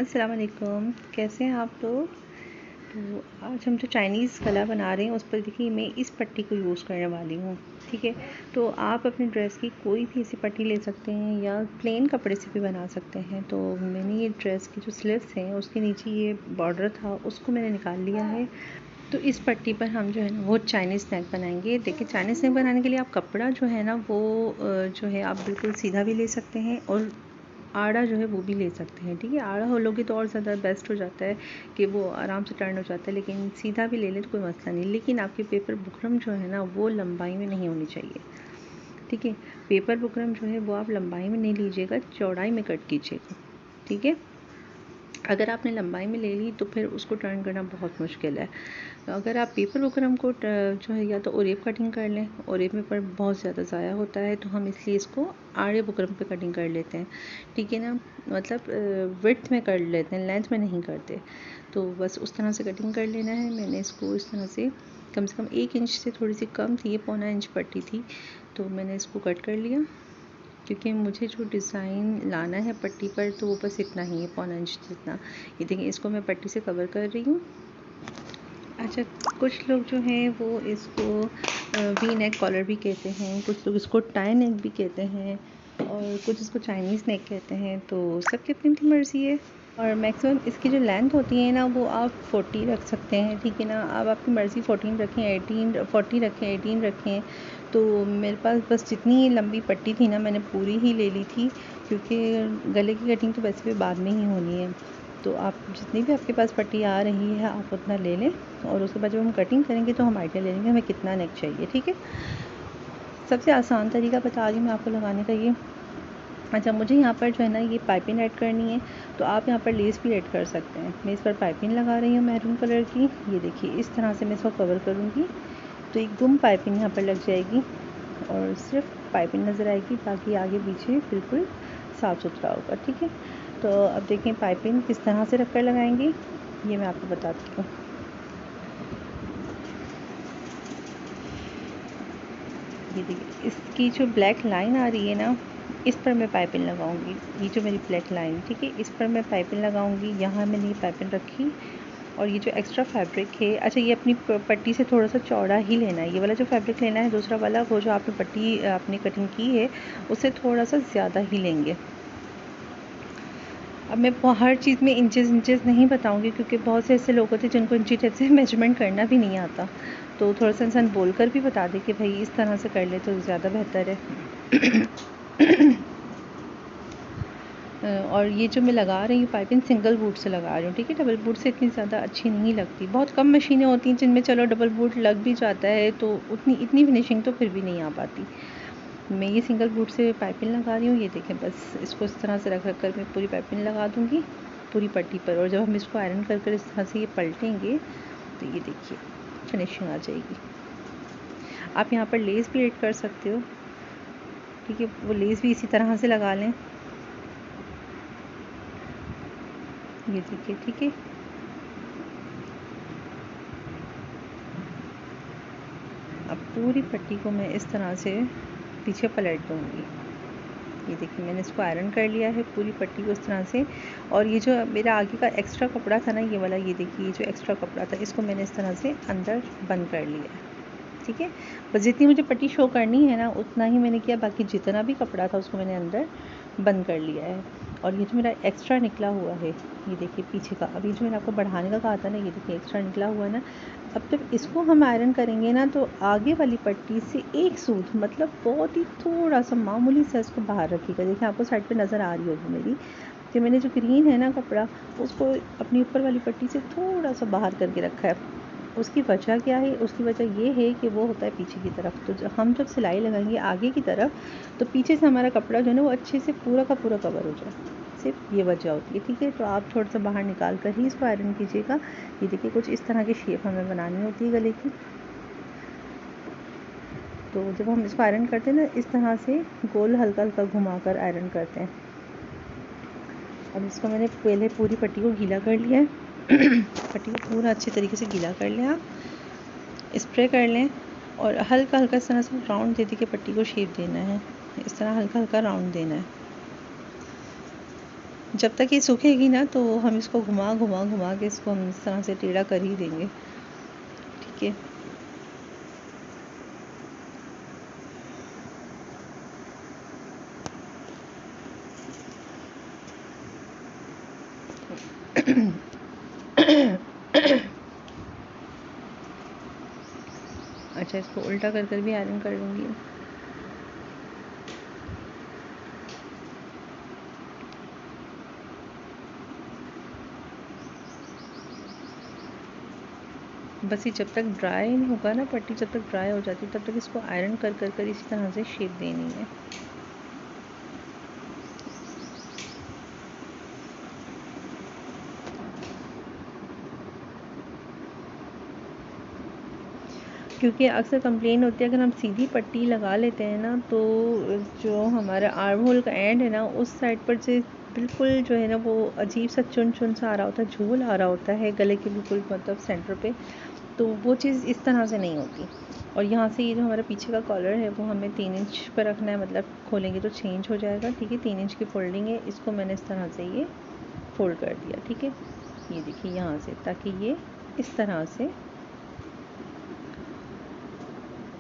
अस्सलाम वालेकुम, कैसे हैं आप लोग। तो आज हम जो चाइनीज़ गला बना रहे हैं उस पर देखिए मैं इस पट्टी को यूज़ करने वाली हूँ। ठीक है, तो आप अपनी ड्रेस की कोई भी ऐसी पट्टी ले सकते हैं या प्लेन कपड़े से भी बना सकते हैं। तो मैंने ये ड्रेस की जो स्लीव्स हैं उसके नीचे ये बॉर्डर था उसको मैंने निकाल लिया है। तो इस पट्टी पर हम जो है ना वो चाइनीज़ नेक बनाएंगे। देखिए चाइनीज़ नेक बनाने के लिए आप कपड़ा जो है ना वो जो है आप बिल्कुल सीधा भी ले सकते हैं और आड़ा जो है वो भी ले सकते हैं। ठीक है, आड़ा हो लोगे तो और ज़्यादा बेस्ट हो जाता है कि वो आराम से टर्न हो जाता है, लेकिन सीधा भी ले लें तो कोई मसला नहीं। लेकिन आपकी पेपर बुकरम जो है ना वो लंबाई में नहीं होनी चाहिए। ठीक है, पेपर बुकरम जो है वो आप लंबाई में नहीं लीजिएगा, चौड़ाई में कट कीजिएगा। ठीक है, अगर आपने लंबाई में ले ली तो फिर उसको टर्न करना बहुत मुश्किल है। अगर आप पेपर बुकरम को जो है या तो ओरेब कटिंग कर लें, ओरेब में पर बहुत ज़्यादा ज़ाया होता है तो हम इसलिए इसको आड़े बुकरम पे कटिंग कर लेते हैं। ठीक है ना, मतलब विड्थ में कर लेते हैं, लेंथ में नहीं करते। तो बस उस तरह से कटिंग कर लेना है। मैंने इसको इस तरह से कम 1 इंच से थोड़ी सी कम थी, ये पौना इंच पट्टी थी, तो मैंने इसको कट कर लिया क्योंकि मुझे जो डिज़ाइन लाना है पट्टी पर तो वो बस इतना ही है, पौना इंच जितना। ये देखिए इसको मैं पट्टी से कवर कर रही हूँ। अच्छा, कुछ लोग जो हैं वो इसको वी नेक कॉलर भी कहते हैं, कुछ लोग इसको टाई नेक भी कहते हैं और कुछ इसको चाइनीज़ नेक कहते हैं। तो सबकी अपनी अपनी मर्ज़ी है। और मैक्सिमम इसकी जो लेंथ होती है ना वो आप 40 रख सकते हैं। ठीक है ना, अब आपकी मर्ज़ी 14 रखें, 18, 40 रखें, 18 रखें। तो मेरे पास बस जितनी लंबी पट्टी थी ना मैंने पूरी ही ले ली थी, क्योंकि गले की कटिंग तो वैसे भी बाद में ही होनी है। तो आप जितनी भी आपके पास पट्टी आ रही है आप उतना ले लें और उसके बाद जब हम कटिंग करेंगे तो हम आइडिया ले लेंगे हमें कितना नेक चाहिए। ठीक है, सबसे आसान तरीका बता रही हूँ मैं आपको लगाने का ये। अच्छा, मुझे यहाँ पर जो है ना ये पाइपिंग ऐड करनी है, तो आप यहाँ पर लेस भी ऐड कर सकते हैं। मैं इस पर पाइपिंग लगा रही हूँ मैरून कलर की। ये देखिए इस तरह से मैं इसको कवर करूँगी तो एक गुम पाइपिंग यहाँ पर लग जाएगी और सिर्फ पाइपिंग नज़र आएगी, बाकी आगे पीछे बिल्कुल साफ़ सुथरा होगा। ठीक है, तो अब देखें पाइपिंग किस तरह से रख कर लगाएंगे ये मैं आपको बताती हूँ। ये देखिए इसकी जो ब्लैक लाइन आ रही है ना इस पर मैं पाइपिंग लगाऊंगी। ये जो मेरी ब्लैक लाइन, ठीक है, इस पर मैं पाइपिंग लगाऊंगी। यहाँ मैंने ये पाइपिंग रखी और ये जो एक्स्ट्रा फैब्रिक है, अच्छा ये अपनी पट्टी से थोड़ा सा चौड़ा ही लेना है। ये वाला जो फैब्रिक लेना है दूसरा वाला, वो जो आपने पट्टी आपने कटिंग की है उससे थोड़ा सा ज़्यादा ही लेंगे। अब मैं हर चीज़ में इंचेस नहीं बताऊंगी क्योंकि बहुत से ऐसे लोग होते हैं जिनको इंची टेप से मेजरमेंट करना भी नहीं आता। तो थोड़ा सा इंसान बोलकर भी बता दे कि भाई इस तरह से कर ले तो ज़्यादा बेहतर है। और ये जो मैं लगा रही हूँ पाइपिंग सिंगल बूट से लगा रही हूँ। ठीक है, डबल बूट से इतनी ज़्यादा अच्छी नहीं लगती। बहुत कम मशीनें होती हैं जिनमें चलो डबल बूट लग भी जाता है तो इतनी फिनिशिंग तो फिर भी नहीं आ पाती। मैं ये सिंगल बूट से पाइपिंग लगा रही हूँ। ये देखें बस इसको इस तरह से रख कर मैं पूरी पाइपिंग लगा दूँगी पूरी पट्टी पर, और जब हम इसको आयरन कर इस तरह से ये पलटेंगे तो ये देखिए फिनिशिंग आ जाएगी। आप यहाँ पर लेस भी ऐड कर सकते हो। ठीक है, वो लेस भी इसी तरह से लगा लें। ये देखिए, ठीक है, अब पूरी पट्टी को मैं इस तरह से पीछे पलट दूँगी। ये देखिए मैंने इसको आयरन कर लिया है पूरी पट्टी को इस तरह से। और ये जो मेरा आगे का एक्स्ट्रा कपड़ा था ना ये वाला, ये देखिए ये जो एक्स्ट्रा कपड़ा था इसको मैंने इस तरह से अंदर बंद कर लिया है। ठीक है, बस जितनी मुझे पट्टी शो करनी है ना उतना ही मैंने किया, बाकी जितना भी कपड़ा था उसको मैंने अंदर बंद कर लिया है। और ये जो मेरा एक्स्ट्रा निकला हुआ है ये देखिए पीछे का, अभी जो मैंने आपको बढ़ाने का कहा था ना ये देखिए एक्स्ट्रा निकला हुआ है ना। अब जब इसको हम आयरन करेंगे ना तो आगे वाली पट्टी से एक सूत, मतलब बहुत ही थोड़ा सा मामूली सा इसको बाहर रखिएगा। देखिए आपको साइड पे नज़र आ रही होगी मेरी कि मैंने जो ग्रीन है ना कपड़ा उसको अपनी ऊपर वाली पट्टी से थोड़ा सा बाहर करके रखा है। उसकी वजह क्या है, उसकी वजह ये है कि वो होता है पीछे की तरफ। तो हम जब सिलाई लगाएंगे आगे की तरफ तो पीछे से हमारा कपड़ा जो है ना वो अच्छे से पूरा का पूरा कवर हो जाए, सिर्फ ये वजह होती है। ठीक है, तो आप थोड़ा सा बाहर निकाल कर ही इसको आयरन कीजिएगा। ये देखिए कुछ इस तरह की शेप हमें बनानी होती है गले की। तो जब हम इसको आयरन करते हैं ना इस तरह से गोल हल्का हल्का घुमा कर आयरन करते हैं। अब इसको मैंने पहले पूरी पट्टी को गीला कर लिया है। पट्टी को पूरा अच्छे तरीके से गीला कर लें, आप स्प्रे कर लें और हल्का हल्का इस तरह से राउंड दे के पट्टी को शेप देना है। इस तरह हल्का हल्का राउंड देना है। जब तक ये सूखेगी ना तो हम इसको घुमा घुमा घुमा के इसको हम इस तरह से टेढ़ा कर ही देंगे, ठीक है। अच्छा, इसको उल्टा कर कर भी आयरन कर लूँगी। बस ये जब तक ड्राई नहीं होगा ना पट्टी, जब तक ड्राई हो जाती है तब तक इसको आयरन कर कर कर इसी तरह से शेप देनी है। क्योंकि अक्सर कंप्लेन होती है अगर हम सीधी पट्टी लगा लेते हैं ना तो जो हमारा आर्म होल का एंड है ना उस साइड पर से बिल्कुल जो है ना वो अजीब सा चुन चुन सा आ रहा होता है, झोल आ रहा होता है गले के बिल्कुल मतलब सेंटर पे, तो वो चीज़ इस तरह से नहीं होती। और यहाँ से ये जो हमारा पीछे का कॉलर है वो हमें 3 इंच पर रखना है, मतलब खोलेंगे तो चेंज हो जाएगा, ठीक है। 3 इंच की फोल्डिंग है, इसको मैंने इस तरह से ये फोल्ड कर दिया, ठीक है। ये देखिए यहाँ से, ताकि ये इस तरह से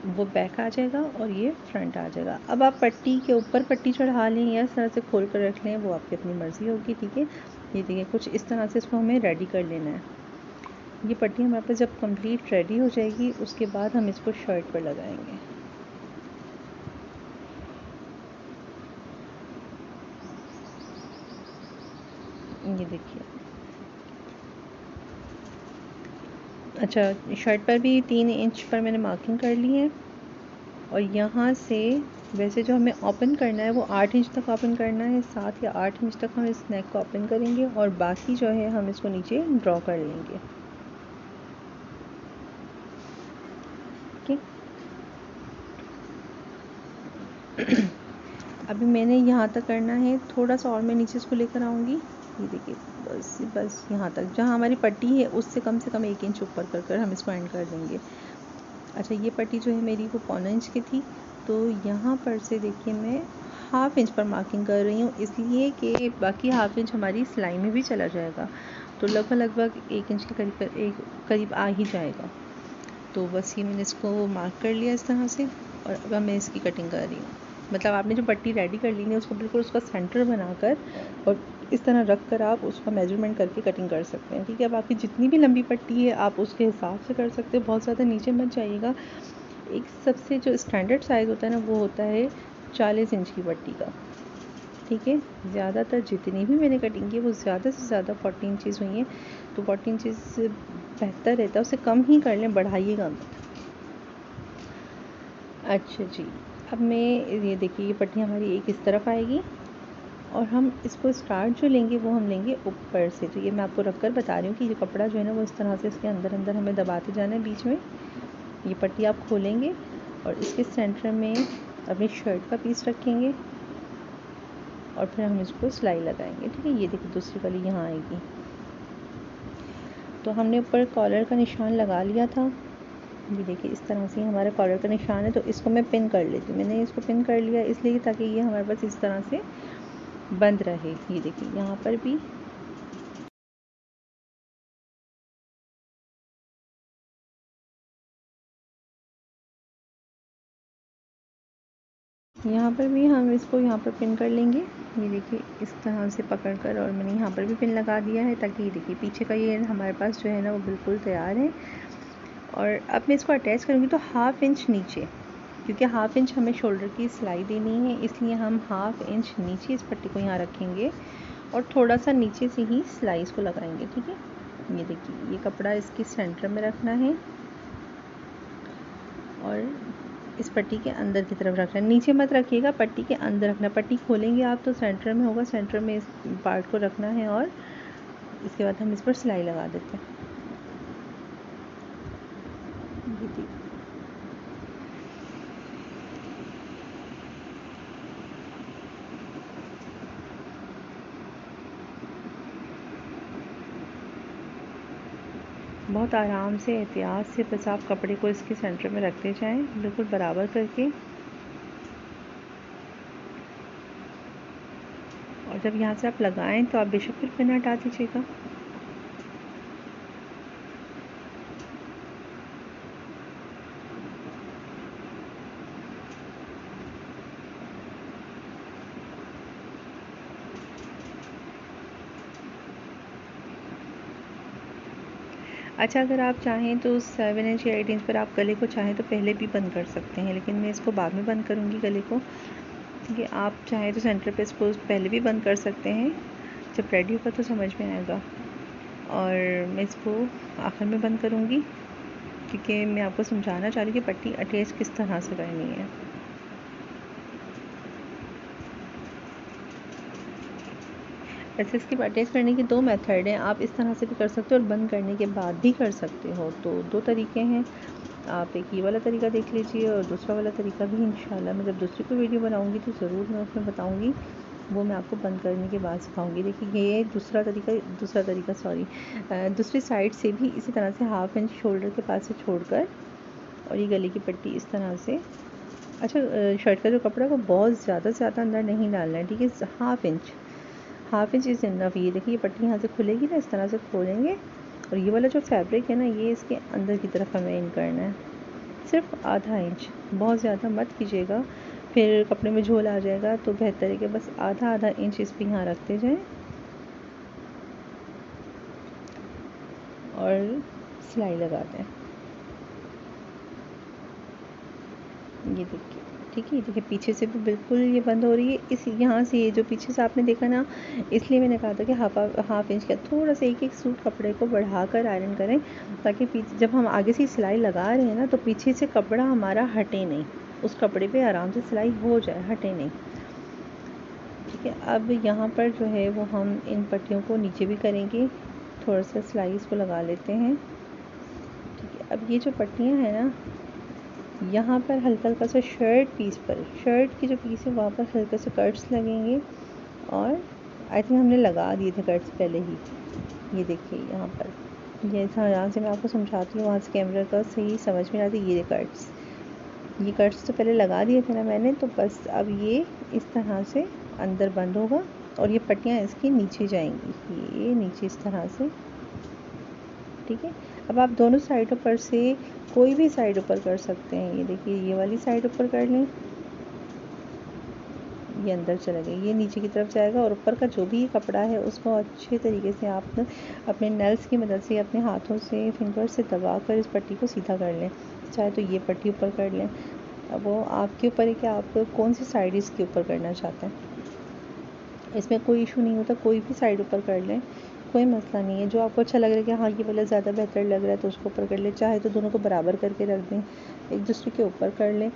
वो बैक आ जाएगा और ये फ्रंट आ जाएगा। अब आप पट्टी के ऊपर पट्टी चढ़ा लें या इस तरह से खोल कर रख लें, वो आपकी अपनी मर्ज़ी होगी, ठीक है। ये देखिए कुछ इस तरह से इसको हमें रेडी कर लेना है। ये पट्टी हमारे पास जब कंप्लीट रेडी हो जाएगी उसके बाद हम इसको शर्ट पर लगाएंगे। ये देखिए, अच्छा शर्ट पर भी 3 इंच पर मैंने मार्किंग कर ली है। और यहाँ से वैसे जो हमें ओपन करना है वो 8 इंच तक ओपन करना है, 7 या 8 इंच तक हम इस नेक को ओपन करेंगे और बाकी जो है हम इसको नीचे ड्रॉ कर लेंगे, ठीक है। अभी मैंने यहाँ तक करना है, थोड़ा सा और मैं नीचे इसको लेकर आऊँगी। ये देखिए बस बस यहाँ तक, जहाँ हमारी पट्टी है उससे कम 1 इंच ऊपर कर कर हम इसको एंड कर देंगे। अच्छा, ये पट्टी जो है मेरी वो 1.25 इंच की थी, तो यहाँ पर से देखिए मैं 1/2 इंच पर मार्किंग कर रही हूँ, इसलिए कि बाकी 1/2 इंच हमारी सिलाई में भी चला जाएगा, तो लगभग 1 इंच के करीब आ ही जाएगा। तो बस ये मैंने इसको मार्क कर लिया इस तरह से, और अब मैं इसकी कटिंग कर रही हूँ। मतलब आपने जो पट्टी रेडी कर ली है उसको बिल्कुल उसका सेंटर बनाकर और इस तरह रख कर आप उसका मेजरमेंट करके कटिंग कर सकते हैं, ठीक है। अब आपकी जितनी भी लंबी पट्टी है आप उसके हिसाब से कर सकते हो, बहुत ज़्यादा नीचे मत जाइएगा। एक सबसे जो स्टैंडर्ड साइज़ होता है ना वो होता है 40 इंच की पट्टी का, ठीक है। ज़्यादातर जितनी भी मैंने कटिंग की वो ज़्यादा से ज़्यादा 40 इंचज़ हुई हैं, तो 40 इंचज़ बेहतर रहता है, उससे कम ही कर लें, बढ़ाइएगा मत। अच्छा जी, अब मैं ये देखिए ये पट्टी हमारी एक इस तरफ आएगी और हम इसको स्टार्ट जो लेंगे वो हम लेंगे ऊपर से। तो ये मैं आपको रख कर बता रही हूँ कि ये कपड़ा जो है ना वो इस तरह से इसके अंदर अंदर हमें दबाते जाना है बीच में। ये पट्टी आप खोलेंगे और इसके सेंटर में अपनी शर्ट का पीस रखेंगे और फिर हम इसको सिलाई लगाएंगे, ठीक है। ये देखिए दूसरी वाली यहाँ आएगी, तो हमने ऊपर कॉलर का निशान लगा लिया था। ये देखिए इस तरह से हमारा कॉलर का निशान है, तो इसको मैं पिन कर लेती हूँ। मैंने इसको पिन कर लिया इसलिए ताकि ये हमारे पास इस तरह से बंद रहे। ये देखिए यहाँ पर भी हम इसको यहाँ पर पिन कर लेंगे। ये देखिए इस तरह से पकड़ कर, और मैंने यहाँ पर भी पिन लगा दिया है ताकि ये देखिए पीछे का ये हमारे पास जो है ना वो बिल्कुल तैयार है। और अब मैं इसको अटैच करूँगी तो 1/2 इंच नीचे, क्योंकि 1/2 इंच हमें शोल्डर की सिलाई देनी है, इसलिए हम 1/2 इंच नीचे इस पट्टी को यहाँ रखेंगे और थोड़ा सा नीचे से ही सिलाई इसको लगाएंगे, ठीक है। ये देखिए ये कपड़ा इसके सेंटर में रखना है और इस पट्टी के अंदर की तरफ रखना है, नीचे मत रखिएगा, पट्टी के अंदर रखना। पट्टी खोलेंगे आप तो सेंटर में होगा, सेंटर में इस पार्ट को रखना है और इसके बाद हम इस पर सिलाई लगा देते हैं। बहुत आराम से एहतियात से बस आप कपड़े को इसके सेंटर में रखते जाएं, बिल्कुल बराबर करके, और जब यहाँ से आप लगाएं तो आप बेशक फिर पिन हटा दीजिएगा। अच्छा, अगर आप चाहें तो 7 इंच या 8 इंच पर आप गले को चाहें तो पहले भी बंद कर सकते हैं, लेकिन मैं इसको बाद में बंद करूँगी गले को। ठीक है, आप चाहें तो सेंटर पे इसको पहले भी बंद कर सकते हैं, जब रेडी होगा तो समझ में आएगा। और मैं इसको आखिर में बंद करूँगी, क्योंकि मैं आपको समझाना चाह रही हूँ कि पट्टी अटैच किस तरह से करनी है। वैसे इसकी अटैच करने की 2 मेथड हैं। आप इस तरह से भी कर सकते हो और बंद करने के बाद भी कर सकते हो। तो 2 तरीके हैं। आप एक ये वाला तरीका देख लीजिए और दूसरा वाला तरीका भी इंशाल्लाह मैं जब दूसरी कोई वीडियो बनाऊंगी तो ज़रूर मैं उसमें बताऊंगी। वो मैं आपको बंद करने के बाद सिखाऊंगी। देखिए ये दूसरा तरीका दूसरी साइड से भी इसी तरह से 1/2 इंच शोल्डर के पास से छोड़कर और ये गले की पट्टी इस तरह से। अच्छा, शर्ट का जो कपड़ा है वो बहुत ज़्यादा से ज़्यादा अंदर नहीं डालना है, ठीक है। 1/2 इंच इज़ इनफ। ये देखिए ये पट्टी यहाँ से खुलेगी ना, इस तरह से खोलेंगे और ये वाला जो फैब्रिक है ना, ये इसके अंदर की तरफ हमें इन करना है, सिर्फ 1/2 इंच। बहुत ज़्यादा मत कीजिएगा, फिर कपड़े में झोल आ जाएगा। तो बेहतर है कि बस आधा इंच इस पर यहाँ रखते जाएं और सिलाई लगा दें। ये देखिए, ठीक है। देखिए पीछे से भी बिल्कुल ये बंद हो रही है। इस यहाँ से ये जो पीछे से आपने देखा ना, इसलिए मैंने कहा था कि हाफ इंच का थोड़ा सा एक सूट कपड़े को बढ़ाकर आयरन करें, ताकि जब हम आगे से सिलाई लगा रहे हैं ना, तो पीछे से कपड़ा हमारा हटे नहीं, उस कपड़े पे आराम से सिलाई हो जाए, हटे नहीं। ठीक है, अब यहाँ पर जो है वो हम इन पट्टियों को नीचे भी करेंगे। थोड़ा सा सिलाई इसको लगा लेते हैं। ठीक है, अब ये जो पट्टियाँ हैं ना, यहाँ पर हल्का हल्का सा शर्ट की जो पीस है वहाँ पर हल्के से कट्स लगेंगे। और आई थिंक हमने लगा दिए थे कट्स पहले ही। ये देखिए यहाँ पर, यहाँ से मैं आपको समझाती हूँ, वहाँ से कैमरा का सही समझ में आती है। ये कट्स तो पहले लगा दिए थे ना मैंने, तो बस अब ये इस तरह से अंदर बंद होगा और ये पट्टियाँ इसके नीचे जाएंगी, ये नीचे इस तरह से। ठीक है, अब आप दोनों साइडों पर से कोई भी साइड ऊपर कर सकते हैं। ये देखिए ये वाली साइड ऊपर कर लें, ये अंदर चला गया, ये नीचे की तरफ जाएगा। और ऊपर का जो भी कपड़ा है उसको अच्छे तरीके से आप अपने नेल्स की मदद से, अपने हाथों से, फिंगर से दबा कर इस पट्टी को सीधा कर लें। चाहे तो ये पट्टी ऊपर कर लें, अब वो आपके ऊपर है कि आप कौन सी साइड इसके ऊपर करना चाहते हैं। इसमें कोई इशू नहीं होता, कोई भी साइड ऊपर कर लें, कोई मसला नहीं है। जो आपको अच्छा लग रहा है कि हाँ ये वाला ज़्यादा बेहतर लग रहा है तो उसको ऊपर कर लें, चाहे तो दोनों को बराबर करके रख दें, एक दूसरे के ऊपर कर लें।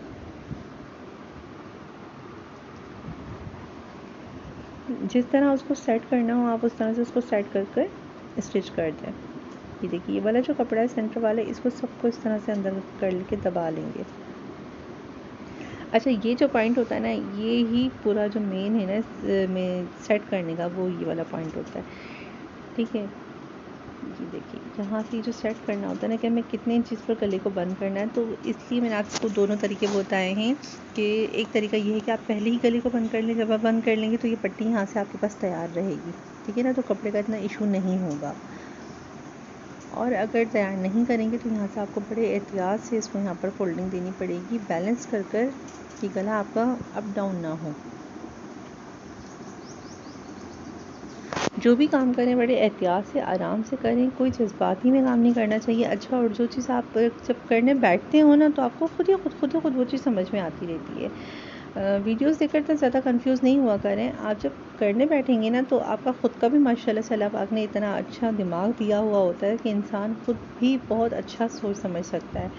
जिस तरह उसको सेट करना हो आप उस तरह से उसको सेट कर कर स्टिच कर दें। ये देखिए ये वाला जो कपड़ा है सेंटर वाला, इसको सबको इस तरह से अंदर कर के दबा लेंगे। अच्छा, ये जो पॉइंट होता है ना, ये ही पूरा जो मेन है ना में सेट करने का, वो ये वाला पॉइंट होता है। ठीक है, ये देखिए यहाँ से जो सेट करना होता है ना कि हमें कितने इंचेस पर गले को बंद करना है, तो इसलिए मैंने आपको दोनों तरीके बताए हैं। कि एक तरीका ये है कि आप पहले ही गले को बंद कर लें, जब आप बंद कर लेंगे तो ये पट्टी यहाँ से आपके पास तैयार रहेगी। ठीक है ना, तो कपड़े का इतना इशू नहीं होगा। और अगर तैयार नहीं करेंगे तो यहाँ से आपको बड़े एहतियात से इसको यहाँ पर फोल्डिंग देनी पड़ेगी, बैलेंस कर कर कि गला आपका अप डाउन ना हो। जो भी काम करें बड़े एहतियात से, आराम से करें, कोई जज्बाती में काम नहीं करना चाहिए। अच्छा, और जो चीज़ आप जब करने बैठते हो ना, तो आपको खुद वो चीज़ समझ में आती रहती है। वीडियोस देखकर तो ज़्यादा कंफ्यूज नहीं हुआ करें। आप जब करने बैठेंगे ना, तो आपका ख़ुद का भी माशाल्लाह से अल्लाह पाक ने इतना अच्छा दिमाग दिया हुआ होता है कि इंसान खुद भी बहुत अच्छा सोच समझ सकता है।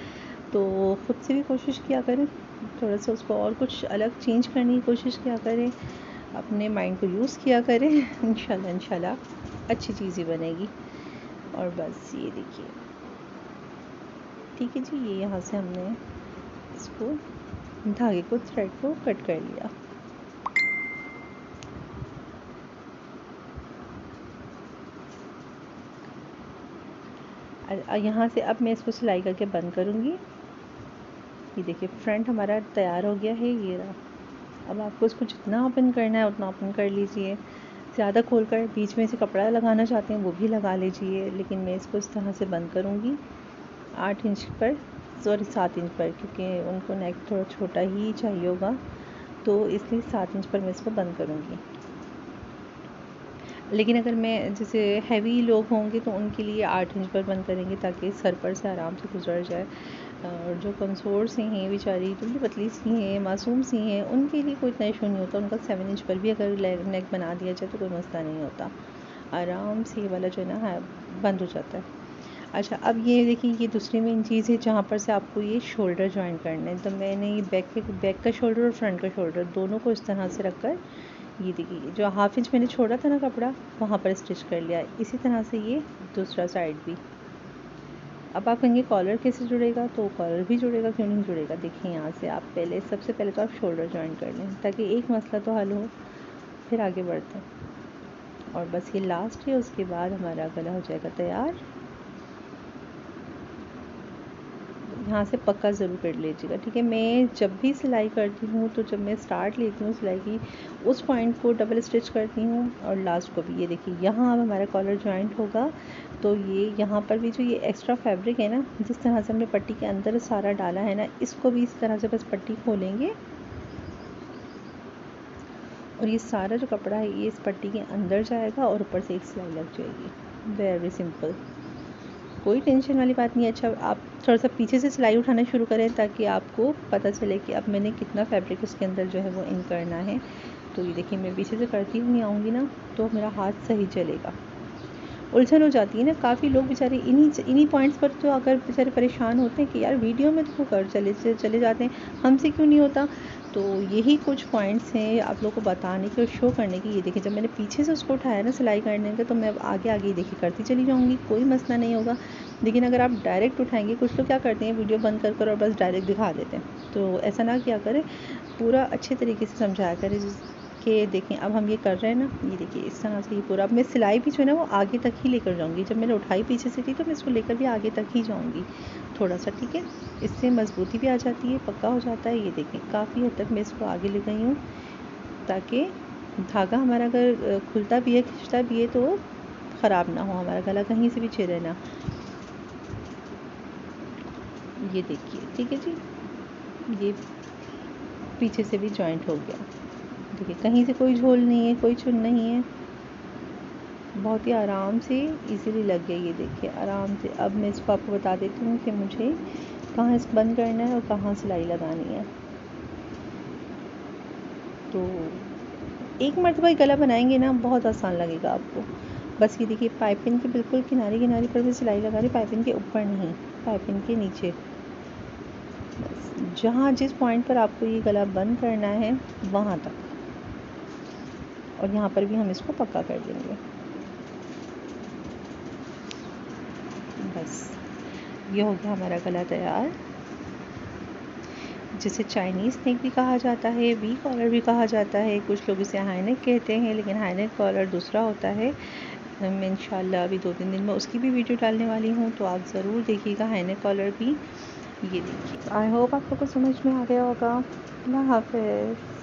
तो ख़ुद से भी कोशिश किया करें, थोड़ा सा उसको और कुछ अलग चेंज करने की कोशिश किया करें, अपने माइंड को यूज़ किया करें। इंशाल्लाह अच्छी चीज़ ही बनेगी। और बस ये देखिए, ठीक है जी, ये यहाँ से हमने इसको धागे को, थ्रेड को कट कर लिया। यहाँ से अब मैं इसको सिलाई करके बंद करूँगी। ये देखिए फ्रंट हमारा तैयार हो गया है, ये रहा। अब आपको इसको जितना ओपन करना है उतना ओपन कर लीजिए। ज़्यादा खोलकर बीच में से कपड़ा लगाना चाहते हैं वो भी लगा लीजिए, लेकिन मैं इसको इस तरह से बंद करूँगी 8 इंच पर, सॉरी 7 इंच पर, क्योंकि उनको नेक थोड़ा छोटा ही चाहिए होगा, तो इसलिए 7 इंच पर मैं इसको बंद करूँगी। लेकिन अगर मैं जैसे हैवी लोग होंगे तो उनके लिए 8 इंच पर बंद करेंगे ताकि सर पर से आराम से गुजर जाए। और जो कमज़ोर सी हैं बेचारी, दुबली पतली सी हैं, मासूम सी हैं, उनके लिए कोई इतना इशू नहीं होता। उनका 7 इंच पर भी अगर नेक बना दिया जाए तो कोई मसला नहीं होता, आराम से ये वाला जो है ना बंद हो जाता है। अच्छा, अब ये देखिए, ये दूसरी मेन चीज़ है जहाँ पर से आपको ये शोल्डर जॉइन करना है। तो मैंने ये बैक का शोल्डर और फ्रंट का शोल्डर दोनों को इस तरह से रखकर, ये देखिए जो 1/2 इंच मैंने छोड़ा था ना कपड़ा, वहाँ पर स्टिच कर लिया। इसी तरह से ये दूसरा साइड भी। अब आप कहेंगे कॉलर कैसे जुड़ेगा, तो कॉलर भी जुड़ेगा, क्यों नहीं जुड़ेगा। देखिए यहाँ से आप सबसे पहले तो आप शोल्डर जॉइन कर लें ताकि एक मसला तो हल हो, फिर आगे बढ़ते हैं। और बस ये लास्ट है, उसके बाद हमारा गला हो जाएगा तैयार। यहाँ से पक्का ज़रूर कर लीजिएगा, ठीक है। मैं जब भी सिलाई करती हूँ तो जब मैं स्टार्ट लेती हूँ सिलाई की, उस पॉइंट को डबल स्टिच करती हूँ और लास्ट को भी। ये देखिए यहाँ अब हमारा कॉलर जॉइंट होगा, तो ये यहाँ पर भी जो ये एक्स्ट्रा फैब्रिक है ना, जिस तरह से हमने पट्टी के अंदर सारा डाला है ना, इसको भी इस तरह से बस पट्टी खोलेंगे और ये सारा जो कपड़ा है ये इस पट्टी के अंदर जाएगा और ऊपर से एक सिलाई लग जाएगी। वेरी सिंपल, कोई टेंशन वाली बात नहीं है। अच्छा, आप थोड़ा सा पीछे से सिलाई उठाना शुरू करें ताकि आपको पता चले कि अब मैंने कितना फैब्रिक उसके अंदर जो है वो इन करना है। तो ये देखिए मैं पीछे से करती हुई आऊँगी ना तो मेरा हाथ सही चलेगा। उलझन हो जाती है ना, काफ़ी लोग बेचारे इन्हीं पॉइंट्स पर तो अगर बेचारे परेशान होते हैं कि यार वीडियो में तो वो कर चले जाते हैं, हमसे क्यों नहीं होता। तो यही कुछ पॉइंट्स हैं आप लोगों को बताने के और शो करने की। ये देखिए जब मैंने पीछे से उसको उठाया ना सिलाई करने का, तो मैं अब आगे आगे देखिए करती चली जाऊँगी, कोई मसला नहीं होगा। लेकिन अगर आप डायरेक्ट उठाएंगे, कुछ लोग क्या करते हैं वीडियो बंद कर और बस डायरेक्ट दिखा देते हैं, तो ऐसा ना किया करें, पूरा अच्छे तरीके से समझाया करें कि देखें अब हम ये कर रहे हैं ना, ये देखिए इस तरह से ये पूरा। अब मैं सिलाई भी जो है ना वो आगे तक ही लेकर जाऊँगी, जब मैंने उठाई पीछे से थी तो मैं इसको लेकर भी आगे तक ही जाऊँगी थोड़ा सा, ठीक है। इससे मजबूती भी आ जाती है, पक्का हो जाता है। ये देखें काफ़ी हद तक मैं इसको आगे ले गई हूँ ताकि धागा हमारा अगर खुलता भी है, खिंचता भी है, तो ख़राब ना हो, हमारा गला कहीं से भी छिले ना। ये देखिए, ठीक है जी, ये पीछे से भी जॉइंट हो गया। देखिए कहीं से कोई झोल नहीं है, कोई चुन नहीं है, बहुत ही आराम से इजीली लग गई। ये देखिए आराम से। अब मैं इसको आपको बता देती हूँ कि मुझे कहाँ इसको बंद करना है और कहाँ सिलाई लगानी है। तो एक मरतबा गला बनाएंगे ना बहुत आसान लगेगा आपको। बस ये देखिए पाइपिंग के बिल्कुल किनारे किनारे पर भी सिलाई लगा रही, पाइपिंग के ऊपर नहीं, पाइपिंग के नीचे। बस जहाँ जिस पॉइंट पर आपको ये गला बंद करना है वहाँ तक, और यहाँ पर भी हम इसको पक्का कर देंगे। बस ये हो गया हमारा गला तैयार, जिसे चाइनीज़ नेक भी कहा जाता है, वी कॉलर भी कहा जाता है, कुछ लोग इसे हाई नेक कहते हैं, लेकिन हाई नेक कॉलर दूसरा होता है। मैं इंशाल्लाह अभी 2-3 दिन में उसकी भी वीडियो डालने वाली हूँ, तो आप ज़रूर देखिएगा हाई नेक कॉलर भी। ये देखिए, आई होप आप लोग को समझ में आ गया होगा। अल्लाह हाफ़िज़।